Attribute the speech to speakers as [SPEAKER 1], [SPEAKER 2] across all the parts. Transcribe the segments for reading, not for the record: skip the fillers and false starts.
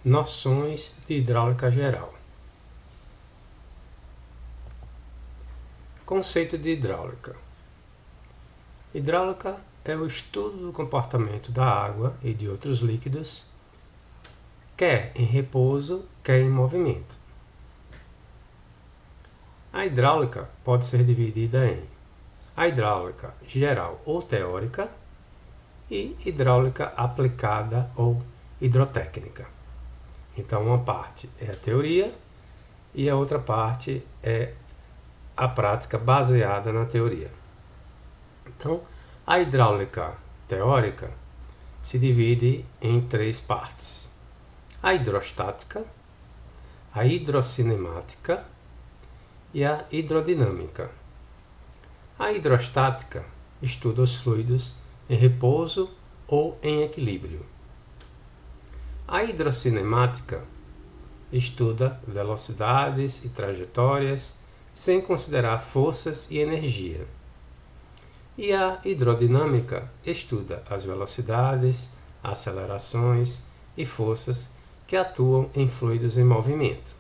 [SPEAKER 1] Noções de hidráulica geral. Conceito de hidráulica. Hidráulica é o estudo do comportamento da água e de outros líquidos, quer em repouso, quer em movimento. A hidráulica pode ser dividida em a hidráulica geral ou teórica e hidráulica aplicada ou hidrotécnica. Então, uma parte é a teoria e a outra parte é a prática baseada na teoria. Então, a hidráulica teórica se divide em três partes: a hidrostática, a hidrocinemática e a hidrodinâmica. A hidrostática estuda os fluidos em repouso ou em equilíbrio. A hidrocinemática estuda velocidades e trajetórias sem considerar forças e energia. E a hidrodinâmica estuda as velocidades, acelerações e forças que atuam em fluidos em movimento.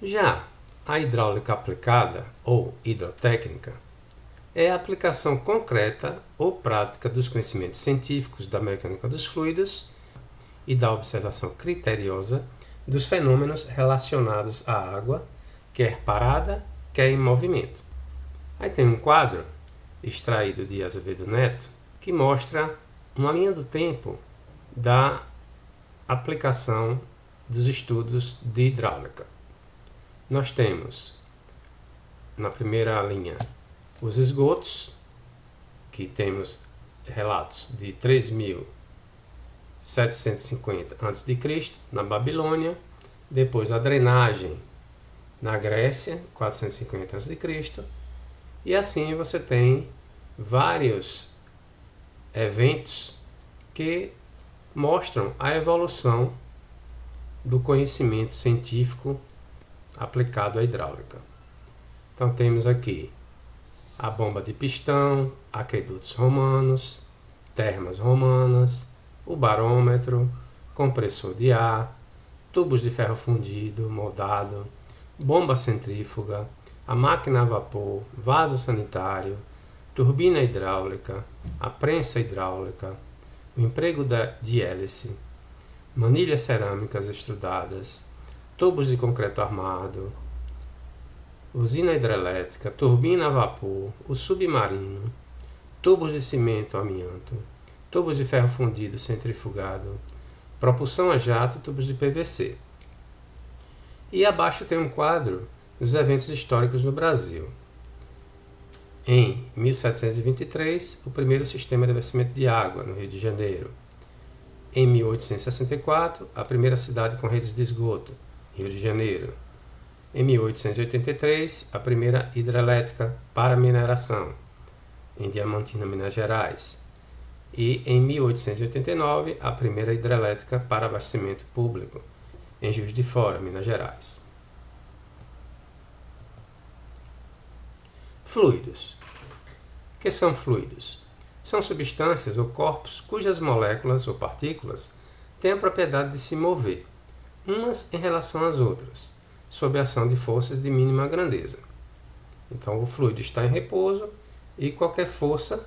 [SPEAKER 1] Já a hidráulica aplicada ou hidrotécnica é a aplicação concreta ou prática dos conhecimentos científicos da mecânica dos fluidos e da observação criteriosa dos fenômenos relacionados à água, quer parada, quer em movimento. Aí tem um quadro extraído de Azevedo Neto que mostra uma linha do tempo da aplicação dos estudos de hidráulica. Nós temos na primeira linha os esgotos, que temos relatos de 3.750 a.C. na Babilônia, depois a drenagem na Grécia, 450 a.C., e assim você tem vários eventos que mostram a evolução do conhecimento científico aplicado à hidráulica. Então temos aqui a bomba de pistão, aquedutos romanos, termas romanas, o barômetro, compressor de ar, tubos de ferro fundido, moldado, bomba centrífuga, a máquina a vapor, vaso sanitário, turbina hidráulica, a prensa hidráulica, o emprego de hélice, manilhas cerâmicas estrudadas, tubos de concreto armado, usina hidrelétrica, turbina a vapor, o submarino, tubos de cimento amianto, tubos de ferro fundido centrifugado, propulsão a jato, tubos de PVC. E abaixo tem um quadro dos eventos históricos no Brasil. Em 1723, o primeiro sistema de abastecimento de água no Rio de Janeiro. Em 1864, a primeira cidade com redes de esgoto, Rio de Janeiro. Em 1883, a primeira hidrelétrica para mineração, em Diamantina, Minas Gerais. E em 1889, a primeira hidrelétrica para abastecimento público, em Juiz de Fora, Minas Gerais. Fluidos. O que são fluidos? São substâncias ou corpos cujas moléculas ou partículas têm a propriedade de se mover, umas em relação às outras, sob a ação de forças de mínima grandeza. Então, o fluido está em repouso e qualquer força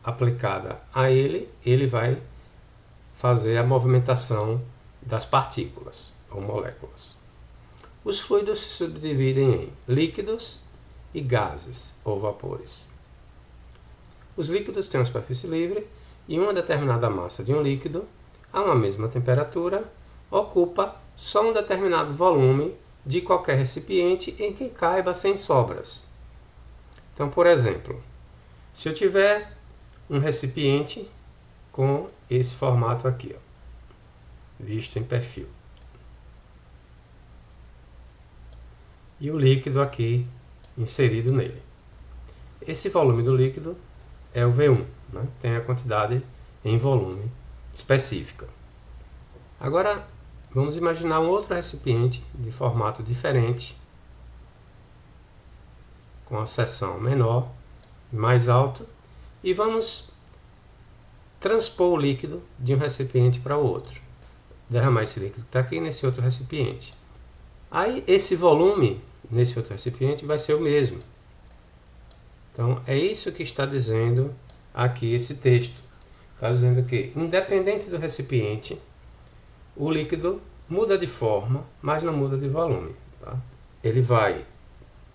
[SPEAKER 1] aplicada a ele, ele vai fazer a movimentação das partículas ou moléculas. Os fluidos se subdividem em líquidos e gases ou vapores. Os líquidos têm uma superfície livre e uma determinada massa de um líquido, a uma mesma temperatura, ocupa só um determinado volume de qualquer recipiente em que caiba sem sobras. Então, por exemplo, se eu tiver um recipiente com esse formato aqui, ó, visto em perfil, e o líquido aqui inserido nele. Esse volume do líquido é o V1, né? Tem a quantidade em volume específica. Agora, vamos imaginar um outro recipiente de formato diferente, com a seção menor e mais alto, e vamos transpor o líquido de um recipiente para o outro. Derramar esse líquido que está aqui nesse outro recipiente. Aí esse volume nesse outro recipiente vai ser o mesmo. Então é isso que está dizendo aqui esse texto. Está dizendo que, independente do recipiente, o líquido muda de forma, mas não muda de volume. Tá? Ele vai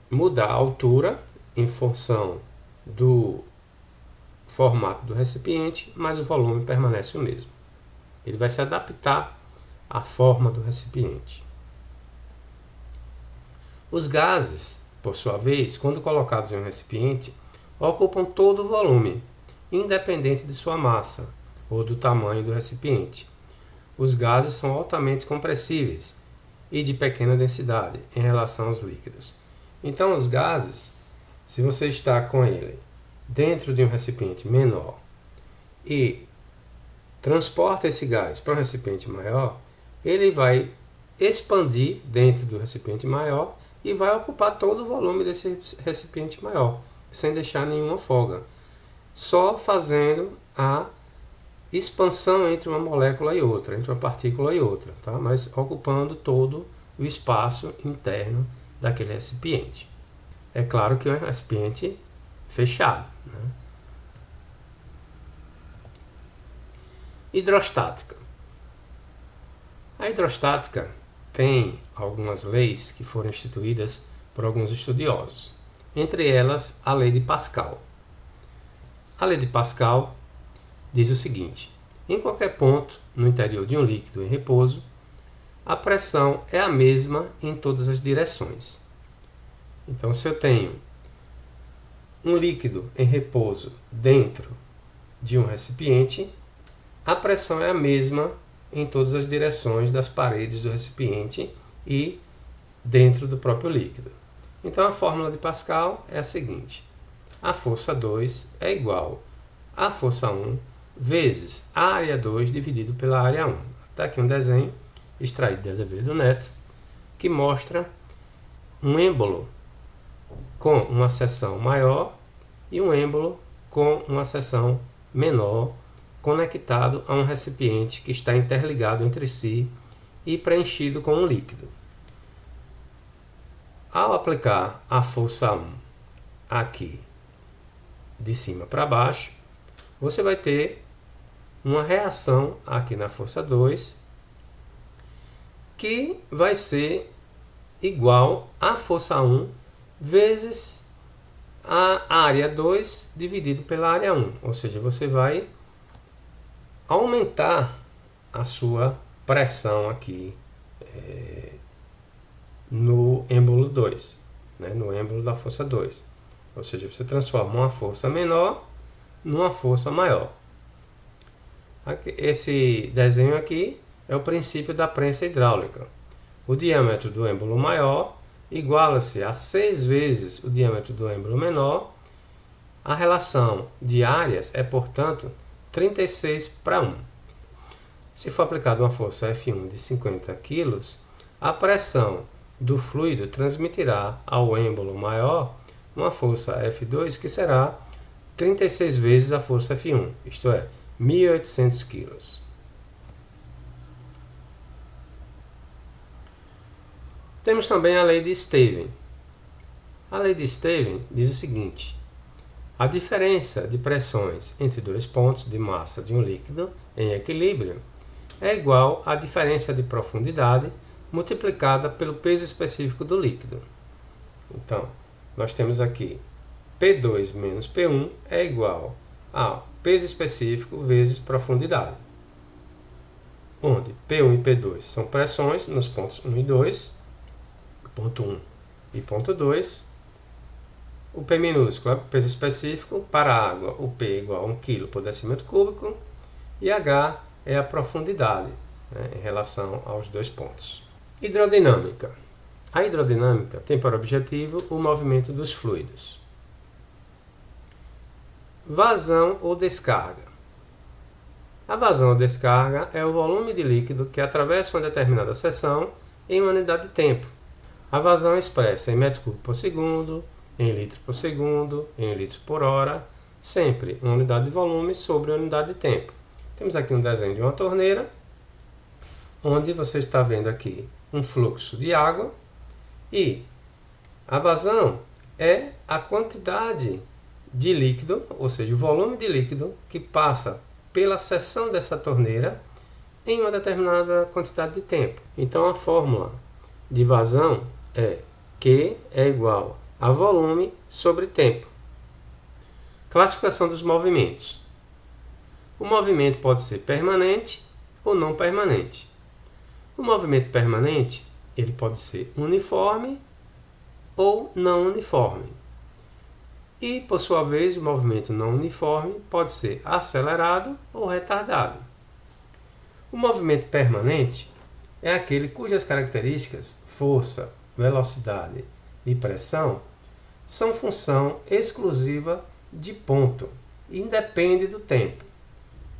[SPEAKER 1] mudar a altura em função do formato do recipiente, mas o volume permanece o mesmo. Ele vai se adaptar à forma do recipiente. Os gases, por sua vez, quando colocados em um recipiente, ocupam todo o volume, independente de sua massa ou do tamanho do recipiente. Os gases são altamente compressíveis e de pequena densidade em relação aos líquidos. Então, os gases, se você está com ele dentro de um recipiente menor e transporta esse gás para um recipiente maior, ele vai expandir dentro do recipiente maior e vai ocupar todo o volume desse recipiente maior, sem deixar nenhuma folga, só fazendo a expansão entre uma molécula e outra, entre uma partícula e outra, tá? Mas ocupando todo o espaço interno daquele recipiente. É claro que é um recipiente fechado. Né? Hidrostática. A hidrostática tem algumas leis que foram instituídas por alguns estudiosos, entre elas a lei de Pascal. A lei de Pascal diz o seguinte: em qualquer ponto no interior de um líquido em repouso, a pressão é a mesma em todas as direções. Então, se eu tenho um líquido em repouso dentro de um recipiente, a pressão é a mesma em todas as direções das paredes do recipiente e dentro do próprio líquido. Então, a fórmula de Pascal é a seguinte: a força 2 é igual a força 1 vezes a área 2 dividido pela área 1. Está aqui um desenho extraído de Azevedo Neto que mostra um êmbolo com uma seção maior e um êmbolo com uma seção menor conectado a um recipiente que está interligado entre si e preenchido com um líquido. Ao aplicar a força 1 aqui de cima para baixo, você vai ter uma reação aqui na força 2 que vai ser igual à força 1 vezes a área 2 dividido pela área 1. Ou seja, você vai aumentar a sua pressão aqui no êmbolo 2, né, no êmbolo da força 2. Ou seja, você transforma uma força menor numa força maior. Esse desenho aqui é o princípio da prensa hidráulica. O diâmetro do êmbolo maior iguala-se a 6 vezes o diâmetro do êmbolo menor. A relação de áreas é, portanto, 36 para 1. Se for aplicada uma força F1 de 50 kg, a pressão do fluido transmitirá ao êmbolo maior uma força F2 que será 36 vezes a força F1, isto é, 1.800 kg. Temos também a lei de Stevin. A lei de Stevin diz o seguinte: a diferença de pressões entre dois pontos de massa de um líquido em equilíbrio é igual à diferença de profundidade multiplicada pelo peso específico do líquido. Então, nós temos aqui P2 menos P1 é igual a peso específico vezes profundidade, onde P1 e P2 são pressões nos pontos 1 e 2, ponto 1 e ponto 2. O P minúsculo é o peso específico, para a água o P é igual a 1 kg por decímetro cúbico, e H é a profundidade, né, em relação aos dois pontos. Hidrodinâmica. A hidrodinâmica tem por objetivo o movimento dos fluidos. Vazão ou descarga. A vazão ou descarga é o volume de líquido que atravessa uma determinada seção em uma unidade de tempo. A vazão é expressa em metro cúbico por segundo, em litro por segundo, em litros por hora, sempre uma unidade de volume sobre a unidade de tempo. Temos aqui um desenho de uma torneira, onde você está vendo aqui um fluxo de água e a vazão é a quantidade de líquido, ou seja, o volume de líquido que passa pela seção dessa torneira em uma determinada quantidade de tempo. Então a fórmula de vazão é Q é igual a volume sobre tempo. Classificação dos movimentos. O movimento pode ser permanente ou não permanente. O movimento permanente ele pode ser uniforme ou não uniforme. E, por sua vez, o movimento não uniforme pode ser acelerado ou retardado. O movimento permanente é aquele cujas características, força, velocidade e pressão, são função exclusiva de ponto, independe do tempo.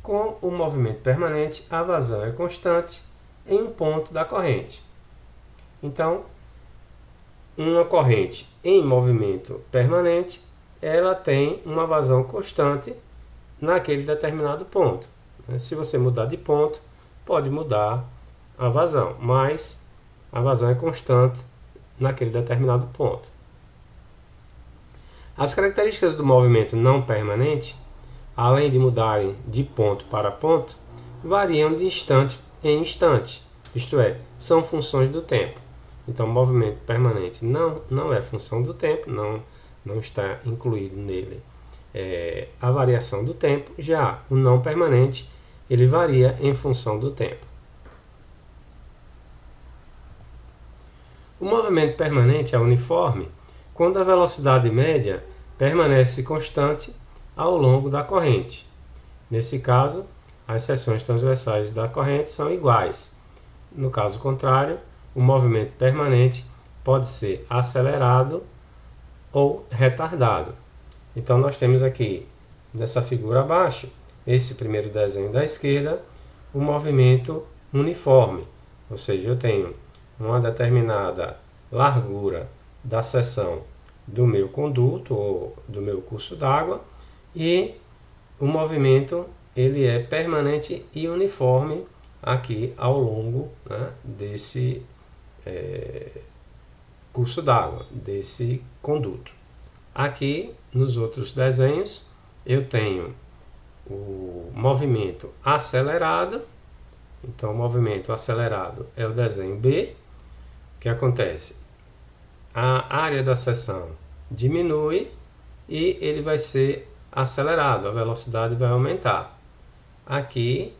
[SPEAKER 1] Com o movimento permanente, a vazão é constante em um ponto da corrente. Então, uma corrente em movimento permanente, ela tem uma vazão constante naquele determinado ponto. Se você mudar de ponto, pode mudar a vazão, mas a vazão é constante naquele determinado ponto. As características do movimento não permanente, além de mudarem de ponto para ponto, variam de instante em instante, isto é, são funções do tempo. Então, o movimento permanente não é função do tempo, não está incluído nele a variação do tempo. Já o não permanente, ele varia em função do tempo. O movimento permanente é uniforme quando a velocidade média permanece constante ao longo da corrente. Nesse caso, as seções transversais da corrente são iguais. No caso contrário, o movimento permanente pode ser acelerado ou retardado. Então nós temos aqui, nessa figura abaixo, esse primeiro desenho da esquerda, o movimento uniforme. Ou seja, eu tenho uma determinada largura da seção do meu conduto ou do meu curso d'água e o movimento ele é permanente e uniforme aqui ao longo, né, desse curso d'água, desse conduto. Aqui nos outros desenhos eu tenho o movimento acelerado. Então o movimento acelerado é o desenho B. O que acontece? A área da seção diminui e ele vai ser acelerado, a velocidade vai aumentar. Aqui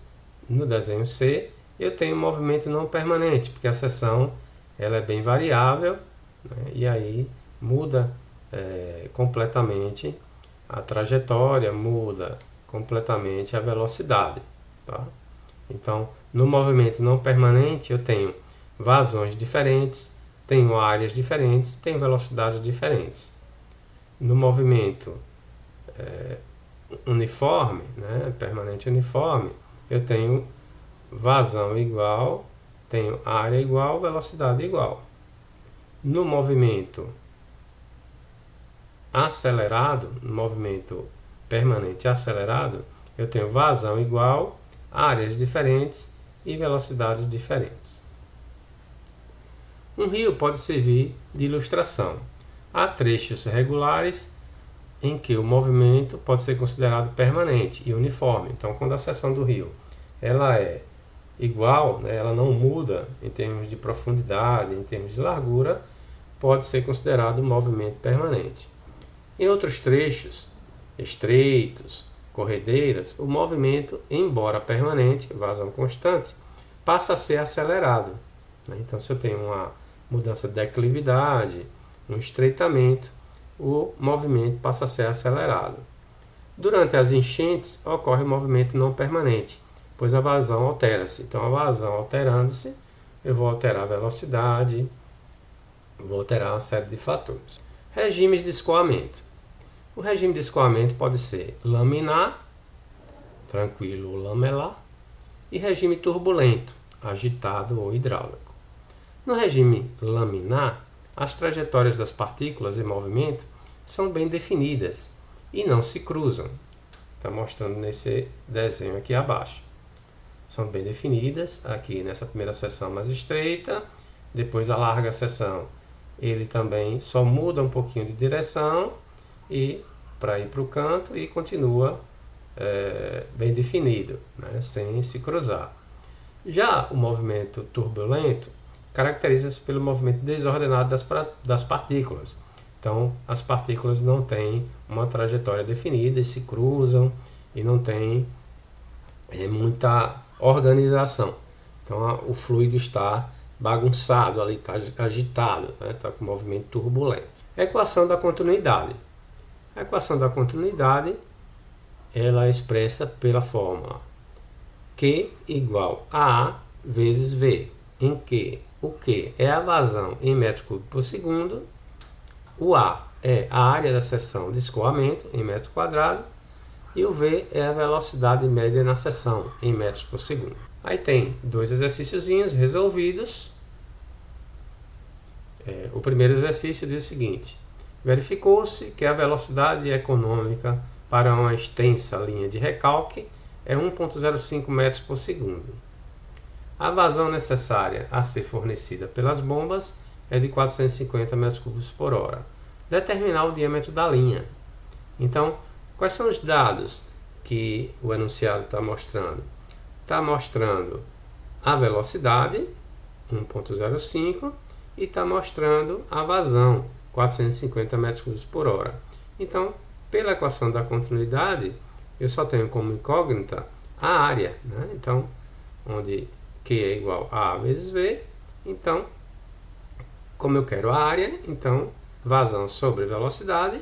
[SPEAKER 1] no desenho C eu tenho um movimento não permanente, porque a seção ela é bem variável, né, e aí muda completamente a trajetória, muda completamente a velocidade. Tá? Então, no movimento não permanente eu tenho vazões diferentes, tenho áreas diferentes, tenho velocidades diferentes. No movimento uniforme, né, permanente uniforme, eu tenho vazão igual, tenho área igual, velocidade igual. No movimento acelerado, no movimento permanente acelerado, eu tenho vazão igual, áreas diferentes e velocidades diferentes. Um rio pode servir de ilustração. Há trechos regulares em que o movimento pode ser considerado permanente e uniforme. Então, quando a seção do rio ela é igual, né, ela não muda em termos de profundidade, em termos de largura, pode ser considerado movimento permanente. Em outros trechos estreitos, corredeiras, o movimento, embora permanente, vazão constante, passa a ser acelerado. Então, se eu tenho uma mudança de declividade, um estreitamento, o movimento passa a ser acelerado. Durante as enchentes, ocorre o movimento não permanente, pois a vazão altera-se. Então, a vazão alterando-se, eu vou alterar a velocidade, vou alterar uma série de fatores. Regimes de escoamento. O regime de escoamento pode ser laminar, tranquilo ou lamelar, e regime turbulento, agitado ou hidráulico. No regime laminar, as trajetórias das partículas em movimento são bem definidas e não se cruzam. Está mostrando nesse desenho aqui abaixo. São bem definidas aqui nessa primeira seção mais estreita, depois a larga seção ele também só muda um pouquinho de direção e para ir para o canto e continua bem definido, né, sem se cruzar. Já o movimento turbulento caracteriza-se pelo movimento desordenado das partículas. Então, as partículas não têm uma trajetória definida e se cruzam e não tem muita organização. Então, o fluido está bagunçado ali, está agitado, né? Está com movimento turbulento. Equação da continuidade. A equação da continuidade ela é expressa pela fórmula Q igual a A vezes V, em que o Q é a vazão em metro cúbico por segundo, o A é a área da seção de escoamento em metro quadrado e o V é a velocidade média na seção em metros por segundo. Aí tem dois exercíciozinhos resolvidos. O primeiro exercício diz o seguinte: verificou-se que a velocidade econômica para uma extensa linha de recalque é 1,05 metros por segundo. A vazão necessária a ser fornecida pelas bombas é de 450 metros cúbicos por hora. Determinar o diâmetro da linha. Então, quais são os dados que o enunciado está mostrando? Está mostrando a velocidade, 1,05, e está mostrando a vazão, 450 metros cúbicos por hora. Então, pela equação da continuidade, eu só tenho como incógnita a área, né? Então, onde Q é igual a A vezes V, então, como eu quero a área, então, vazão sobre velocidade.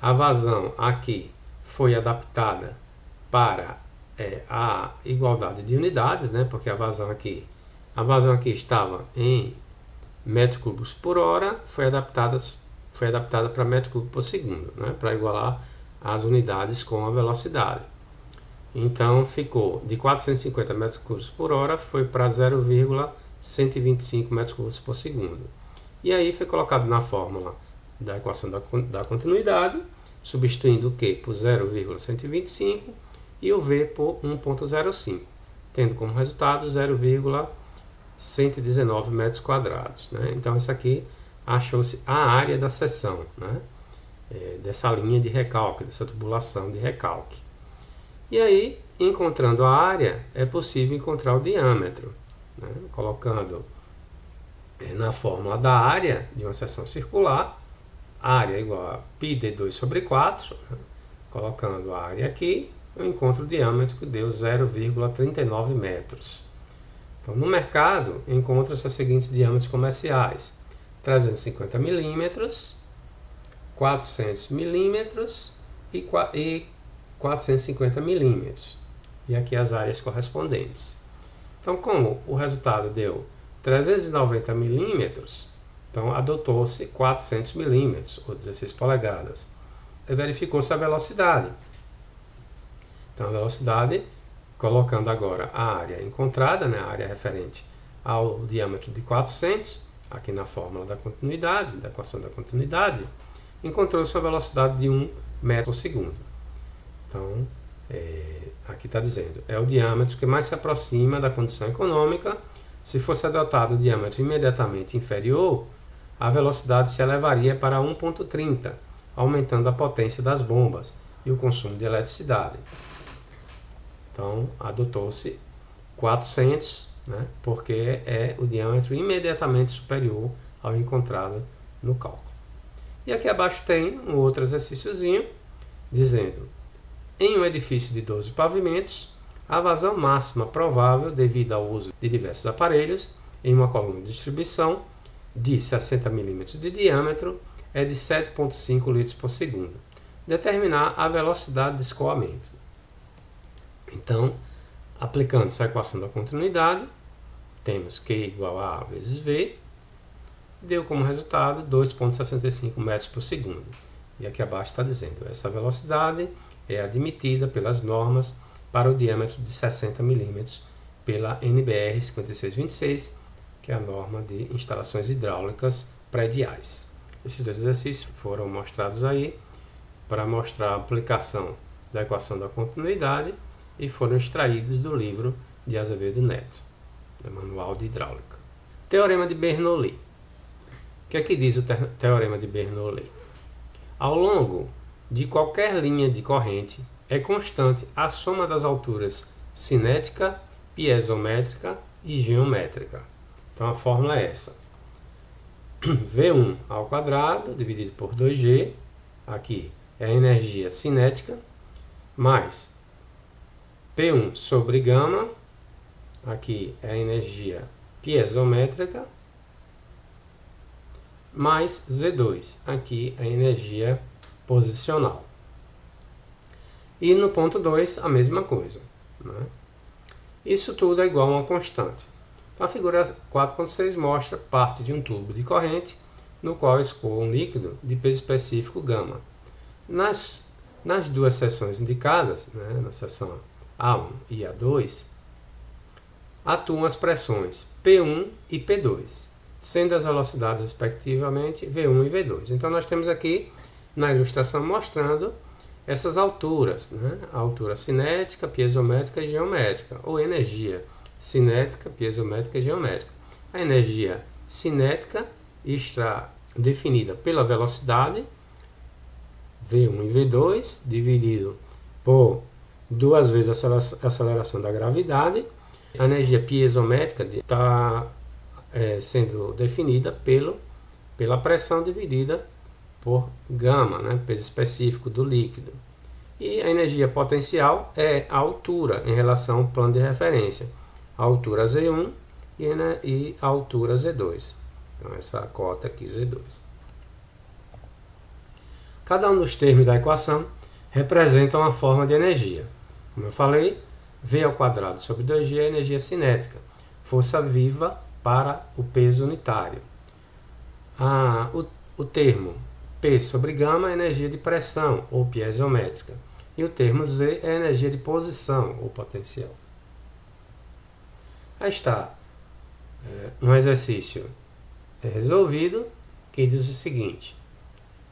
[SPEAKER 1] A vazão aqui foi adaptada para a igualdade de unidades, né? Porque a vazão aqui estava em metros cúbicos por hora, foi adaptada para metro cúbico por segundo, né? Para igualar as unidades com a velocidade. Então ficou de 450 metros cúbicos por hora, foi para 0,125 metros cúbicos por segundo. E aí foi colocado na fórmula da equação da continuidade, substituindo o Q por 0,125 e o V por 1,05, tendo como resultado 0,119 metros quadrados. Né? Então, isso aqui achou-se a área da seção, né? Dessa linha de recalque, dessa tubulação de recalque. E aí, encontrando a área, é possível encontrar o diâmetro, né? Colocando na fórmula da área de uma seção circular, área igual a πd2 sobre 4, né? Colocando a área aqui, eu encontro o diâmetro que deu 0,39 metros. Então, no mercado, encontram-se os seguintes diâmetros comerciais: 350 milímetros, 400 milímetros e 450 milímetros. E aqui as áreas correspondentes. Então, como o resultado deu 390 milímetros, então adotou-se 400 milímetros, ou 16 polegadas. E verificou-se a velocidade. Então, a velocidade, colocando agora a área encontrada, né, a área referente ao diâmetro de 400, aqui na fórmula da continuidade, da equação da continuidade, encontrou-se a velocidade de 1 metro por segundo. Então, aqui está dizendo, é o diâmetro que mais se aproxima da condição econômica. Se fosse adotado o diâmetro imediatamente inferior, a velocidade se elevaria para 1,30, aumentando a potência das bombas e o consumo de eletricidade. Então, adotou-se 400, né, porque é o diâmetro imediatamente superior ao encontrado no cálculo. E aqui abaixo tem um outro exercíciozinho, dizendo, em um edifício de 12 pavimentos, a vazão máxima provável devido ao uso de diversos aparelhos em uma coluna de distribuição de 60 mm de diâmetro é de 7,5 litros por segundo. Determinar a velocidade de escoamento. Então, aplicando essa equação da continuidade, temos Q igual a A vezes V, deu como resultado 2,65 metros por segundo. E aqui abaixo está dizendo, essa velocidade é admitida pelas normas para o diâmetro de 60 mm pela NBR 5626, que é a norma de instalações hidráulicas prediais. Esses dois exercícios foram mostrados aí para mostrar a aplicação da equação da continuidade e foram extraídos do livro de Azevedo Neto, Manual de Hidráulica. Teorema de Bernoulli. O que é que diz o Teorema de Bernoulli? Ao longo de qualquer linha de corrente é constante a soma das alturas cinética, piezométrica e geométrica. Então a fórmula é essa. V1 ao quadrado dividido por 2G, aqui é a energia cinética, mais P1 sobre gama, aqui é a energia piezométrica, mais Z2, aqui a energia posicional. E no ponto 2 a mesma coisa, né? Isso tudo é igual a uma constante. Então a figura 4.6 mostra parte de um tubo de corrente no qual escoa um líquido de peso específico γ. Nas duas seções indicadas, né, na seção A1 e A2, atuam as pressões P1 e P2, sendo as velocidades respectivamente V1 e V2. Então nós temos aqui na ilustração mostrando essas alturas, né? A altura cinética, piezométrica e geométrica, ou energia cinética, piezométrica e geométrica. A energia cinética está definida pela velocidade V1 e V2, dividido por 2 vezes a aceleração da gravidade. A energia piezométrica está sendo definida pela pressão dividida por γ, né, peso específico do líquido. E a energia potencial é a altura em relação ao plano de referência, a altura Z1 e a altura Z2. Então essa cota aqui Z2. Cada um dos termos da equação representa uma forma de energia. Como eu falei, V ao quadrado sobre 2G é energia cinética, força viva para o peso unitário. O termo P sobre γ é energia de pressão, ou piezométrica. E o termo Z é energia de posição, ou potencial. Aí está um exercício resolvido que diz o seguinte.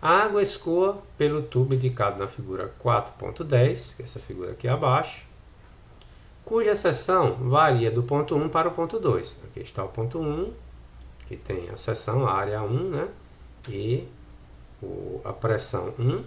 [SPEAKER 1] A água escoa pelo tubo indicado na figura 4.10, que é essa figura aqui abaixo, cuja seção varia do ponto 1 para o ponto 2. Aqui está o ponto 1, que tem a seção, a área 1, né? E a pressão 1,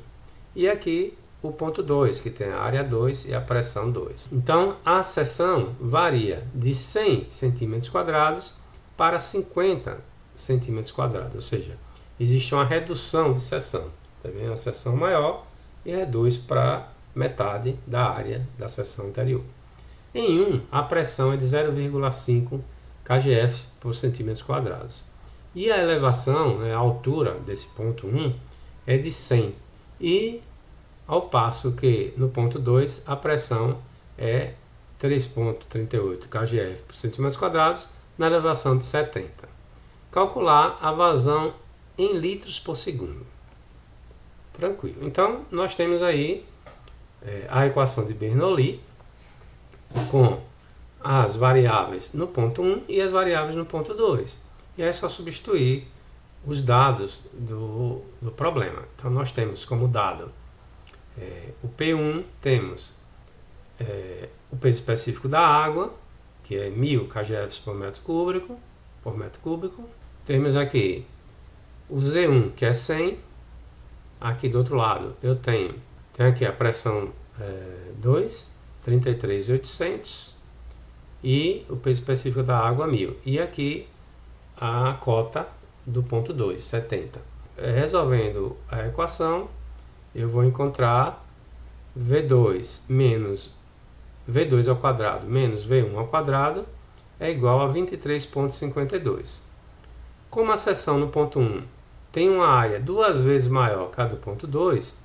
[SPEAKER 1] e aqui o ponto 2, que tem a área 2 e a pressão 2. Então, a seção varia de 100 cm² para 50 cm², ou seja, existe uma redução de seção. Tá vendo? A seção maior e reduz para metade da área da seção anterior. Em 1, a pressão é de 0,5 kgf por cm². E a elevação, né, a altura desse ponto 1 é de 100. E ao passo que no ponto 2 a pressão é 3,38 kgf por cm² na elevação de 70. Calcular a vazão em litros por segundo. Tranquilo. Então nós temos aí a equação de Bernoulli com as variáveis no ponto 1 e as variáveis no ponto 2. E aí é só substituir os dados do problema. Então nós temos como dado o P1, temos o peso específico da água, que é 1000 kgf por metro cúbico. Temos aqui o Z1, que é 100. Aqui do outro lado eu tenho aqui a pressão 2, 33.800, e o peso específico da água 1000. E aqui a cota do ponto 2, 70. Resolvendo a equação, eu vou encontrar V2 menos V2 ao quadrado menos V1 ao quadrado é igual a 23,52. Como a seção no ponto 1 tem uma área 2 vezes maior que a do ponto 2,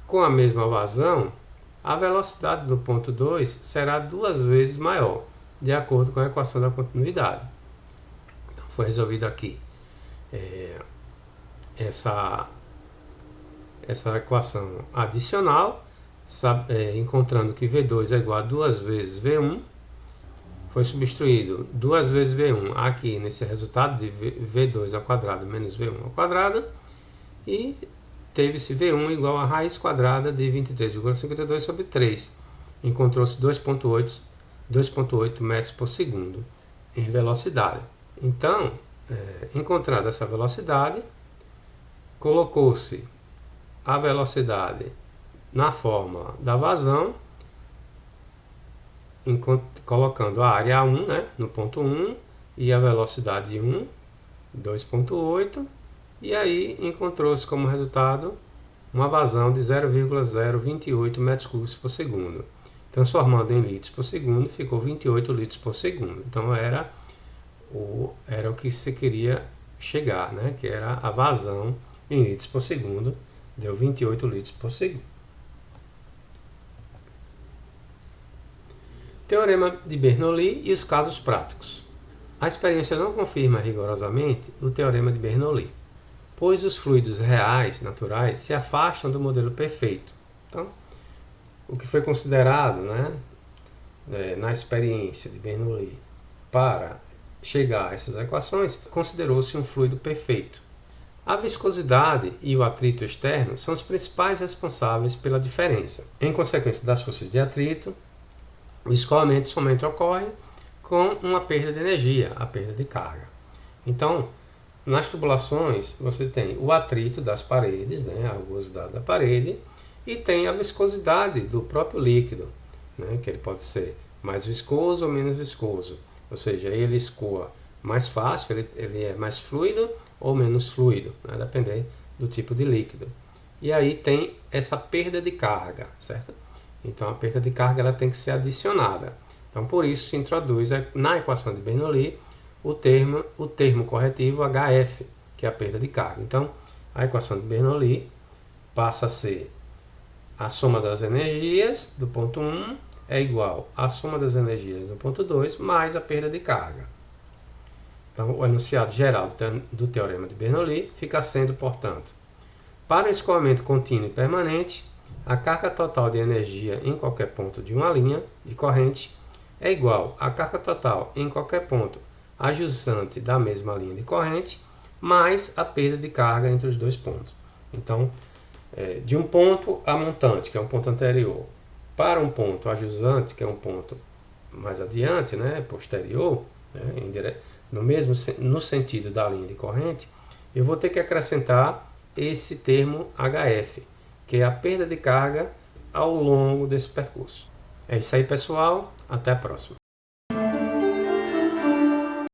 [SPEAKER 1] com a mesma vazão, a velocidade do ponto 2 será 2 vezes maior, de acordo com a equação da continuidade. Então, foi resolvido aqui essa equação adicional, encontrando que V2 é igual a 2 vezes V1. Foi substituído 2 vezes V1 aqui nesse resultado de V2 ao quadrado menos V1 ao quadrado, e obteve-se V1 igual a raiz quadrada de 23,52 sobre 3. Encontrou-se 2,8 metros por segundo em velocidade. Então, encontrada essa velocidade, colocou-se a velocidade na fórmula da vazão, colocando a área 1, né, no ponto 1 e a velocidade 1, 2,8, e aí encontrou-se como resultado uma vazão de 0,028 metros cúbicos por segundo. Transformando em litros por segundo, ficou 28 litros por segundo. Então era o que se queria chegar, né? Que era a vazão em litros por segundo, deu 28 litros por segundo. Teorema de Bernoulli e os casos práticos. A experiência não confirma rigorosamente o teorema de Bernoulli, pois os fluidos reais, naturais, se afastam do modelo perfeito. Então, o que foi considerado, né, na experiência de Bernoulli para chegar a essas equações, considerou-se um fluido perfeito. A viscosidade e o atrito externo são os principais responsáveis pela diferença. Em consequência das forças de atrito, o escoamento somente ocorre com uma perda de energia, a perda de carga. Então, nas tubulações, você tem o atrito das paredes, né, a rugosidade da parede, e tem a viscosidade do próprio líquido, né, que ele pode ser mais viscoso ou menos viscoso. Ou seja, ele escoa mais fácil, ele é mais fluido ou menos fluido, né, dependendo do tipo de líquido. E aí tem essa perda de carga, certo? Então a perda de carga ela tem que ser adicionada. Então por isso se introduz na equação de Bernoulli o termo corretivo HF, que é a perda de carga. Então a equação de Bernoulli passa a ser a soma das energias do ponto 1 é igual à soma das energias do ponto 2 mais a perda de carga. Então o enunciado geral do teorema de Bernoulli fica sendo, portanto, para o escoamento contínuo e permanente, a carga total de energia em qualquer ponto de uma linha de corrente é igual à carga total em qualquer ponto adjacente da mesma linha de corrente, mais a perda de carga entre os dois pontos. Então, de um ponto a montante, que é um ponto anterior, para um ponto adjacente, que é um ponto mais adiante, né, posterior, né, no sentido da linha de corrente, eu vou ter que acrescentar esse termo HF, que é a perda de carga ao longo desse percurso. É isso aí, pessoal. Até a próxima.